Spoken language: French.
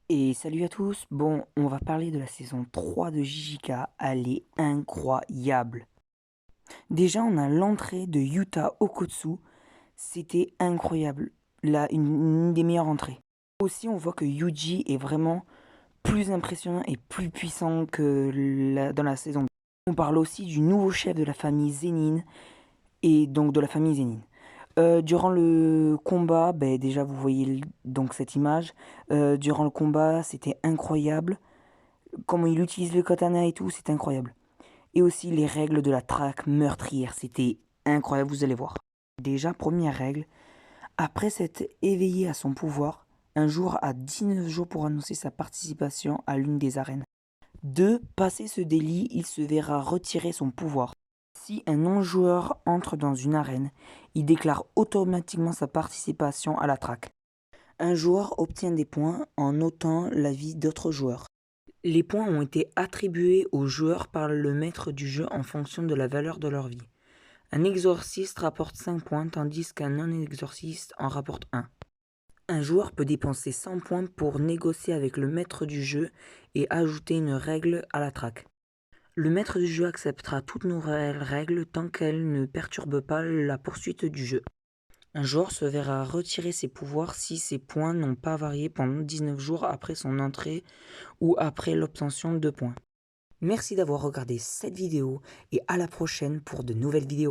Et salut à tous, bon, on va parler de la saison 3 de JJK, elle est incroyable. Déjà, on a l'entrée de Yuta Okotsu, c'était incroyable, là, une des meilleures entrées. Aussi, on voit que Yuji est vraiment plus impressionnant et plus puissant que dans la saison 2. On parle aussi du nouveau chef de la famille Zenin, et donc de la famille Zenin. Durant le combat, ben, déjà vous voyez donc cette image. Durant le combat, c'était incroyable. Comment il utilise le katana et tout, c'est incroyable. Et aussi les règles de la traque meurtrière, c'était incroyable, vous allez voir. Déjà, première règle, après s'être éveillé à son pouvoir, un joueur a 19 jours pour annoncer sa participation à l'une des arènes. 2. Passé ce délit, il se verra retirer son pouvoir. Si un non-joueur entre dans une arène, il déclare automatiquement sa participation à la traque. Un joueur obtient des points en notant la vie d'autres joueurs. Les points ont été attribués aux joueurs par le maître du jeu en fonction de la valeur de leur vie. Un exorciste rapporte 5 points tandis qu'un non-exorciste en rapporte 1. Un joueur peut dépenser 100 points pour négocier avec le maître du jeu et ajouter une règle à la traque. Le maître du jeu acceptera toutes nouvelles règles tant qu'elles ne perturbent pas la poursuite du jeu. Un joueur se verra retirer ses pouvoirs si ses points n'ont pas varié pendant 19 jours après son entrée ou après l'obtention de points. Merci d'avoir regardé cette vidéo et à la prochaine pour de nouvelles vidéos.